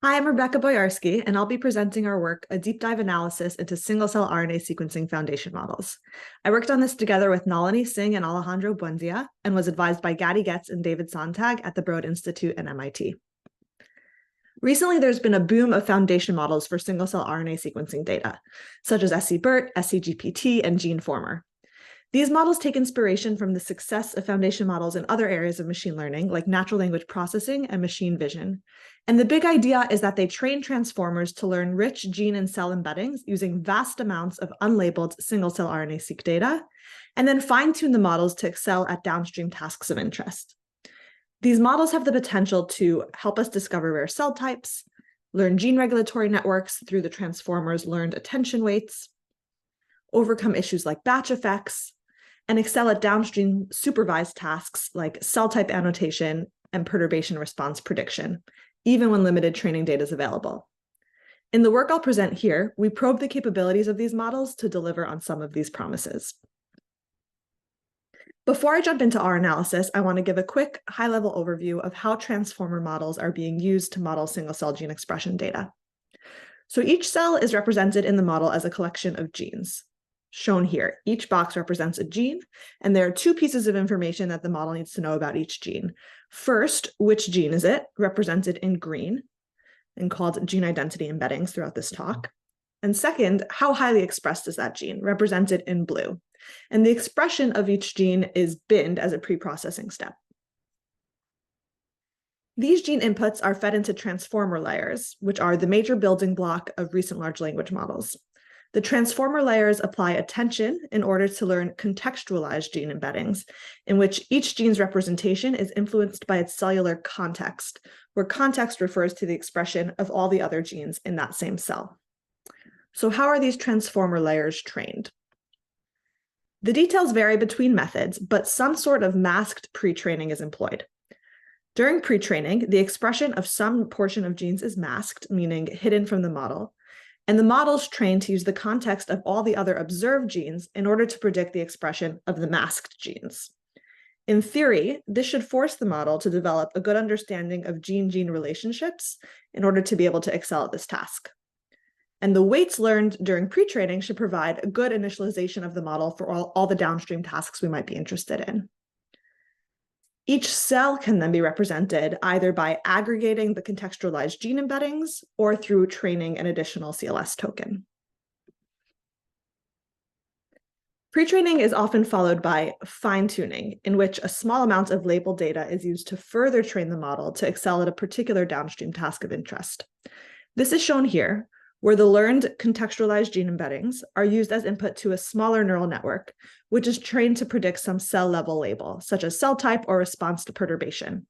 Hi, I'm Rebecca Boiarsky, and I'll be presenting our work, a deep dive analysis into single-cell RNA sequencing foundation models. I worked on this together with Nalini Singh and Alejandro Buendia, and was advised by Gad Getz and David Sontag at the Broad Institute and MIT. Recently, there's been a boom of foundation models for single-cell RNA sequencing data, such as scBERT, scGPT, and GeneFormer. These models take inspiration from the success of foundation models in other areas of machine learning, like natural language processing and machine vision. And the big idea is that they train transformers to learn rich gene and cell embeddings using vast amounts of unlabeled single-cell RNA-seq data, and then fine-tune the models to excel at downstream tasks of interest. These models have the potential to help us discover rare cell types, learn gene regulatory networks through the transformer's learned attention weights, overcome issues like batch effects, and excel at downstream supervised tasks like cell type annotation and perturbation response prediction, even when limited training data is available. In the work I'll present here, we probe the capabilities of these models to deliver on some of these promises. Before I jump into our analysis, I want to give a quick high-level overview of how transformer models are being used to model single-cell gene expression data. So each cell is represented in the model as a collection of genes. Shown here, each box represents a gene, and there are two pieces of information that the model needs to know about each gene. First, which gene is it, represented in green, and called gene identity embeddings throughout this talk. And second, how highly expressed is that gene, represented in blue. And the expression of each gene is binned as a pre-processing step. These gene inputs are fed into transformer layers, which are the major building block of recent large language models. The transformer layers apply attention in order to learn contextualized gene embeddings, in which each gene's representation is influenced by its cellular context, where context refers to the expression of all the other genes in that same cell. So how are these transformer layers trained? The details vary between methods, but some sort of masked pre-training is employed. During pre-training, the expression of some portion of genes is masked, meaning hidden from the model, and the model's trained to use the context of all the other observed genes in order to predict the expression of the masked genes. In theory, this should force the model to develop a good understanding of gene-gene relationships in order to be able to excel at this task. And the weights learned during pre-training should provide a good initialization of the model for all the downstream tasks we might be interested in. Each cell can then be represented either by aggregating the contextualized gene embeddings or through training an additional CLS token. Pre-training is often followed by fine-tuning, in which a small amount of labeled data is used to further train the model to excel at a particular downstream task of interest. This is shown here, where the learned contextualized gene embeddings are used as input to a smaller neural network, which is trained to predict some cell-level label, such as cell type or response to perturbation.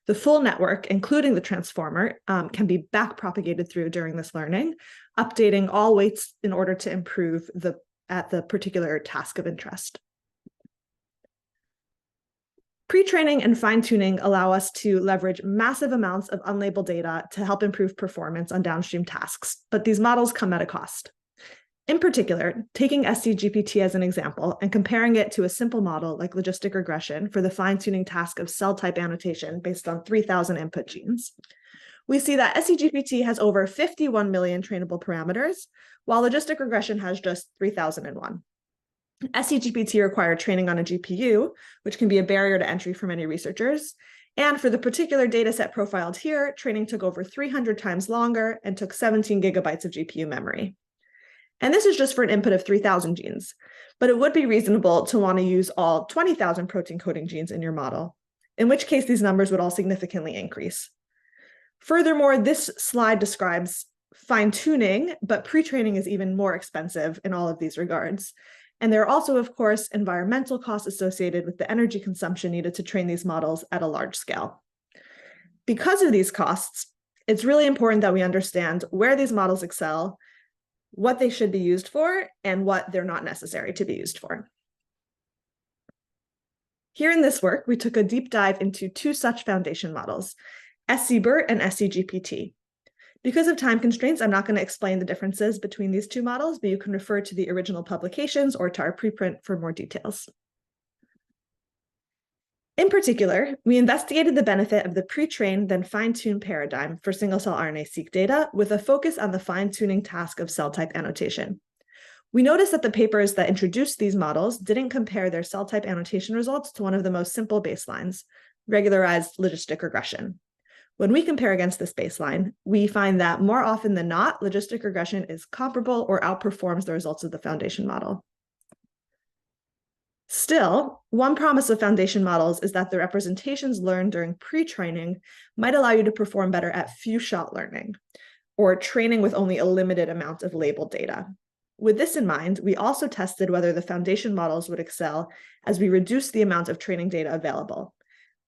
The full network, including the transformer, can be back-propagated through during this learning, updating all weights in order to improve at the particular task of interest. Pre-training and fine-tuning allow us to leverage massive amounts of unlabeled data to help improve performance on downstream tasks, but these models come at a cost. In particular, taking scGPT as an example and comparing it to a simple model like logistic regression for the fine-tuning task of cell type annotation based on 3,000 input genes, we see that scGPT has over 51 million trainable parameters, while logistic regression has just 3,001. scGPT required training on a GPU, which can be a barrier to entry for many researchers. And for the particular dataset profiled here, training took over 300 times longer and took 17 gigabytes of GPU memory. And this is just for an input of 3,000 genes, but it would be reasonable to want to use all 20,000 protein coding genes in your model, in which case these numbers would all significantly increase. Furthermore, this slide describes fine-tuning, but pre-training is even more expensive in all of these regards. And there are also, of course, environmental costs associated with the energy consumption needed to train these models at a large scale. Because of these costs, it's really important that we understand where these models excel, what they should be used for, and what they're not necessary to be used for. Here in this work, we took a deep dive into two such foundation models, scBERT and scGPT. Because of time constraints, I'm not going to explain the differences between these two models, but you can refer to the original publications or to our preprint for more details. In particular, we investigated the benefit of the pre-trained then fine-tuned paradigm for single-cell RNA-seq data with a focus on the fine-tuning task of cell type annotation. We noticed that the papers that introduced these models didn't compare their cell type annotation results to one of the most simple baselines, regularized logistic regression. When we compare against this baseline, we find that more often than not, logistic regression is comparable or outperforms the results of the foundation model. Still, one promise of foundation models is that the representations learned during pre-training might allow you to perform better at few-shot learning, or training with only a limited amount of labeled data. With this in mind, we also tested whether the foundation models would excel as we reduced the amount of training data available,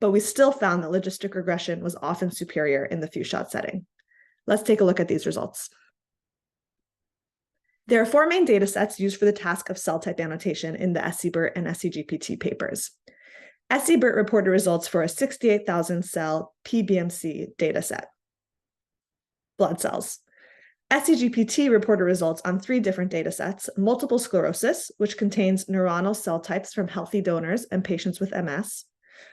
but we still found that logistic regression was often superior in the few-shot setting. Let's take a look at these results. There are 4 main data sets used for the task of cell type annotation in the SCBERT and SCGPT papers. SCBERT reported results for a 68,000 cell PBMC dataset, blood cells. SCGPT reported results on 3 different datasets: multiple sclerosis, which contains neuronal cell types from healthy donors and patients with MS,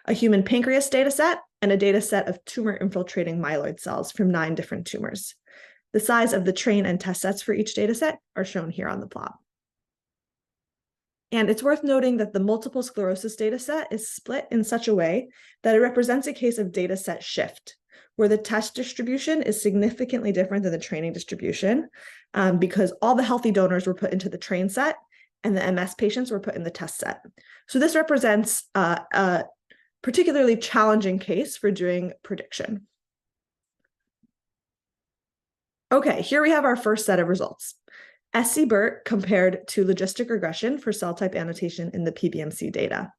a human pancreas dataset, and a dataset of tumor-infiltrating myeloid cells from 9 different tumors. The size of the train and test sets for each dataset are shown here on the plot. And it's worth noting that the multiple sclerosis dataset is split in such a way that it represents a case of dataset shift, where the test distribution is significantly different than the training distribution, because all the healthy donors were put into the train set and the MS patients were put in the test set. So this represents a particularly challenging case for doing prediction. Okay, here we have our first set of results. SCBERT compared to logistic regression for cell type annotation in the PBMC data.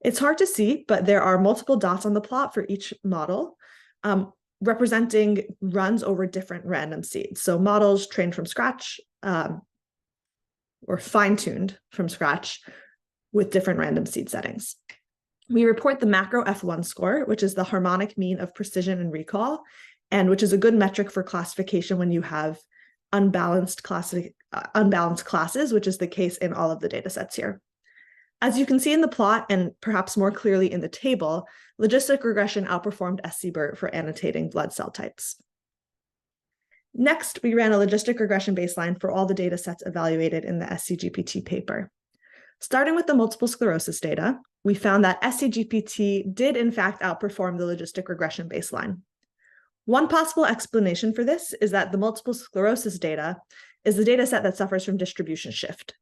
It's hard to see, but there are multiple dots on the plot for each model, representing runs over different random seeds. So models trained from scratch or fine-tuned from scratch with different random seed settings. We report the macro F1 score, which is the harmonic mean of precision and recall, and which is a good metric for classification when you have unbalanced classes, which is the case in all of the data sets here. As you can see in the plot, and perhaps more clearly in the table, logistic regression outperformed SCBERT for annotating blood cell types. Next, we ran a logistic regression baseline for all the data sets evaluated in the SCGPT paper. Starting with the multiple sclerosis data, we found that SCGPT did in fact outperform the logistic regression baseline. One possible explanation for this is that the multiple sclerosis data is the data set that suffers from distribution shift.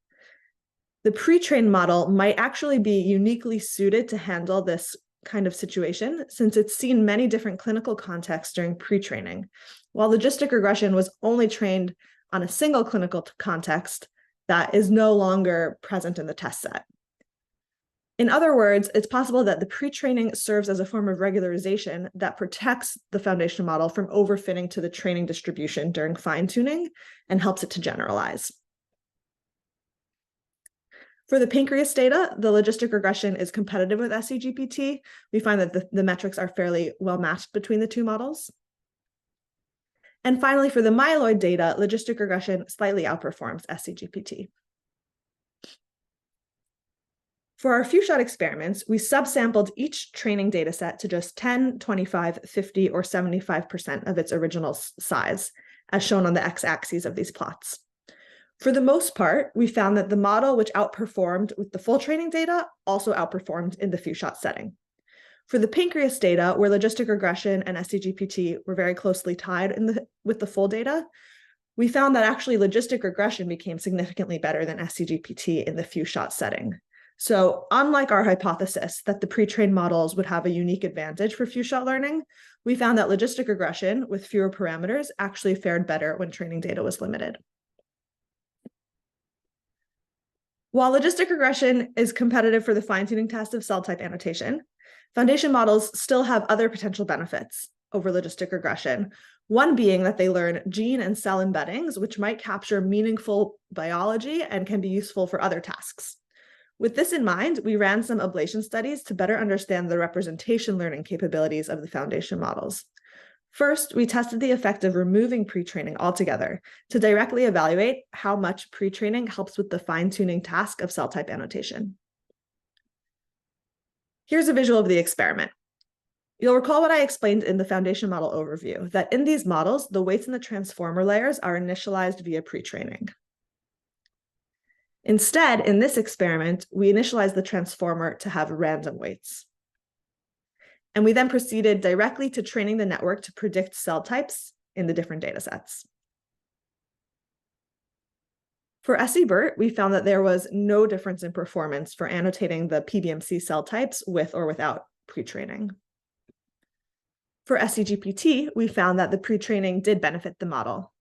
The pre-trained model might actually be uniquely suited to handle this kind of situation, since it's seen many different clinical contexts during pre-training, while logistic regression was only trained on a single clinical context that is no longer present in the test set. In other words, it's possible that the pre-training serves as a form of regularization that protects the foundation model from overfitting to the training distribution during fine-tuning and helps it to generalize. For the pancreas data, the logistic regression is competitive with SCGPT. We find that the metrics are fairly well matched between the 2 models. And finally, for the myeloid data, logistic regression slightly outperforms SCGPT. For our few-shot experiments, we subsampled each training data set to just 10, 25, 50, or 75% of its original size, as shown on the x-axis of these plots. For the most part, we found that the model which outperformed with the full training data also outperformed in the few-shot setting. For the pancreas data, where logistic regression and SCGPT were very closely tied with the full data, we found that actually logistic regression became significantly better than SCGPT in the few-shot setting. So unlike our hypothesis that the pre-trained models would have a unique advantage for few-shot learning, we found that logistic regression with fewer parameters actually fared better when training data was limited. While logistic regression is competitive for the fine-tuning test of cell type annotation, foundation models still have other potential benefits over logistic regression, one being that they learn gene and cell embeddings, which might capture meaningful biology and can be useful for other tasks. With this in mind, we ran some ablation studies to better understand the representation learning capabilities of the foundation models. First, we tested the effect of removing pre-training altogether to directly evaluate how much pre-training helps with the fine-tuning task of cell type annotation. Here's a visual of the experiment. You'll recall what I explained in the foundation model overview, that in these models, the weights in the transformer layers are initialized via pre-training. Instead, in this experiment, we initialized the transformer to have random weights. And we then proceeded directly to training the network to predict cell types in the different data sets. For SE-BERT, we found that there was no difference in performance for annotating the PBMC cell types with or without pre-training. For SE-GPT, we found that the pre-training did benefit the model.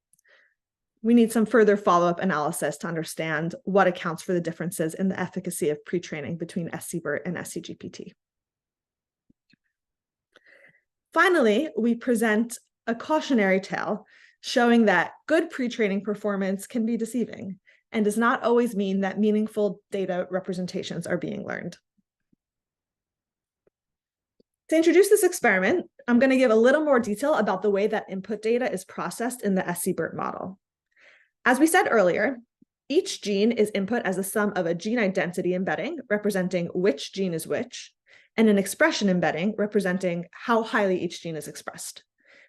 We need some further follow-up analysis to understand what accounts for the differences in the efficacy of pre-training between SE-BERT and SE-GPT. Finally, we present a cautionary tale showing that good pre-training performance can be deceiving and does not always mean that meaningful data representations are being learned. To introduce this experiment, I'm going to give a little more detail about the way that input data is processed in the SE-BERT model. As we said earlier, each gene is input as a sum of a gene identity embedding representing which gene is which, and an expression embedding representing how highly each gene is expressed.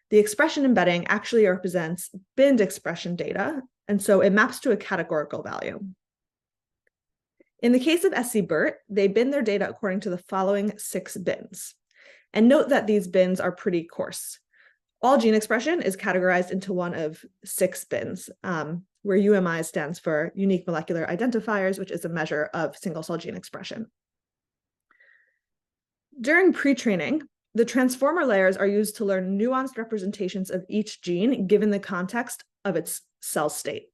The expression embedding actually represents binned expression data, and so it maps to a categorical value. In the case of SE-BERT, they bin their data according to the following 6 bins. And note that these bins are pretty coarse. All gene expression is categorized into one of 6 bins, where UMI stands for unique molecular identifiers, which is a measure of single-cell gene expression. During pre-training, the transformer layers are used to learn nuanced representations of each gene given the context of its cell state.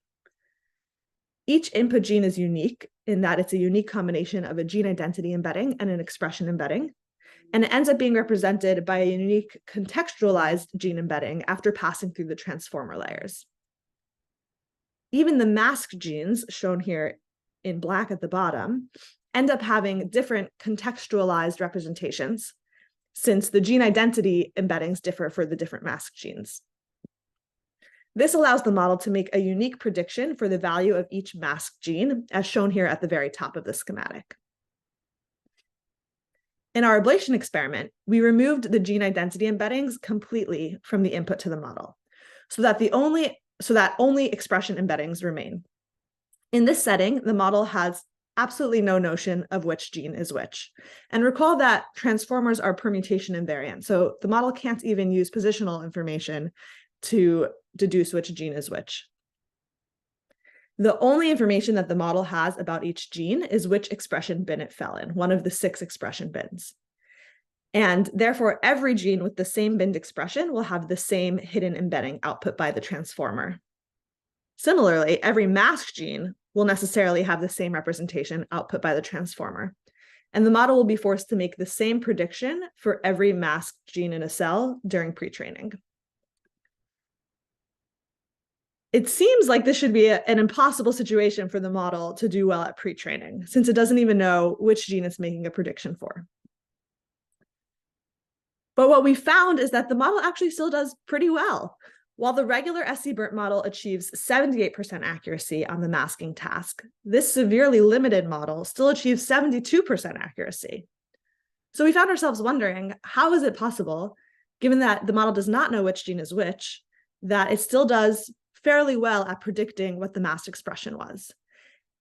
Each input gene is unique in that it's a unique combination of a gene identity embedding and an expression embedding, and it ends up being represented by a unique contextualized gene embedding after passing through the transformer layers. Even the masked genes, shown here in black at the bottom, end up having different contextualized representations, since the gene identity embeddings differ for the different masked genes. This allows the model to make a unique prediction for the value of each masked gene, as shown here at the very top of the schematic. In our ablation experiment, we removed the gene identity embeddings completely from the input to the model, so that only expression embeddings remain. In this setting, the model has absolutely no notion of which gene is which. And recall that transformers are permutation invariant, so the model can't even use positional information to deduce which gene is which. The only information that the model has about each gene is which expression bin it fell in, one of the 6 expression bins. And therefore, every gene with the same binned expression will have the same hidden embedding output by the transformer. Similarly, every masked gene will necessarily have the same representation output by the transformer. And the model will be forced to make the same prediction for every masked gene in a cell during pre-training. It seems like this should be an impossible situation for the model to do well at pre-training, since it doesn't even know which gene it's making a prediction for. But what we found is that the model actually still does pretty well. While the regular SE-BERT model achieves 78% accuracy on the masking task, this severely limited model still achieves 72% accuracy. So we found ourselves wondering, how is it possible, given that the model does not know which gene is which, that it still does fairly well at predicting what the masked expression was?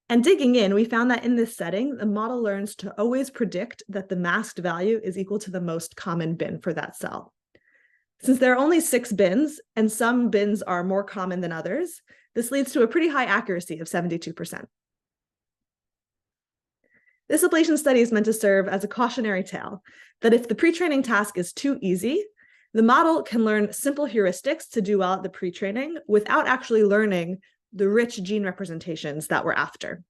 And digging in, we found that in this setting, the model learns to always predict that the masked value is equal to the most common bin for that cell. Since there are only 6 bins, and some bins are more common than others, this leads to a pretty high accuracy of 72%. This ablation study is meant to serve as a cautionary tale that if the pre-training task is too easy, the model can learn simple heuristics to do well at the pre-training without actually learning the rich gene representations that we're after.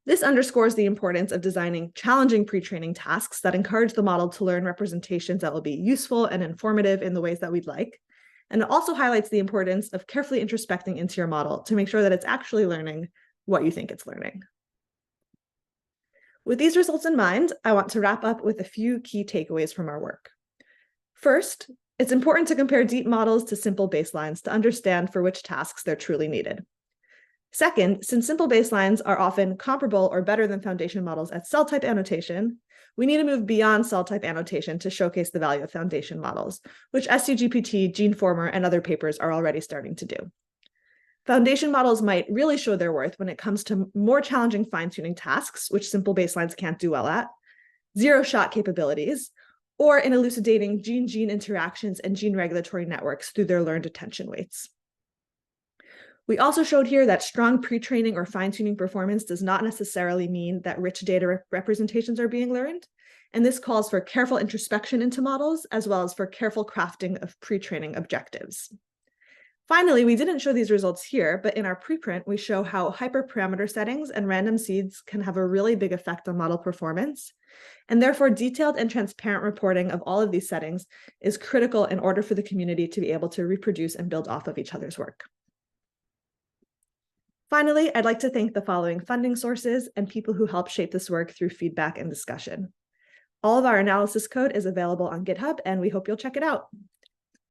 This underscores the importance of designing challenging pre-training tasks that encourage the model to learn representations that will be useful and informative in the ways that we'd like. And it also highlights the importance of carefully introspecting into your model to make sure that it's actually learning what you think it's learning. With these results in mind, I want to wrap up with a few key takeaways from our work. First, it's important to compare deep models to simple baselines to understand for which tasks they're truly needed. Second, since simple baselines are often comparable or better than foundation models at cell type annotation, we need to move beyond cell type annotation to showcase the value of foundation models, which SCGPT, GeneFormer, and other papers are already starting to do. Foundation models might really show their worth when it comes to more challenging fine-tuning tasks, which simple baselines can't do well at, zero-shot capabilities, or in elucidating gene-gene interactions and gene regulatory networks through their learned attention weights. We also showed here that strong pre-training or fine-tuning performance does not necessarily mean that rich data representations are being learned, and this calls for careful introspection into models, as well as for careful crafting of pre-training objectives. Finally, we didn't show these results here, but in our preprint, we show how hyperparameter settings and random seeds can have a really big effect on model performance, and therefore detailed and transparent reporting of all of these settings is critical in order for the community to be able to reproduce and build off of each other's work. Finally, I'd like to thank the following funding sources and people who helped shape this work through feedback and discussion. All of our analysis code is available on GitHub, and we hope you'll check it out.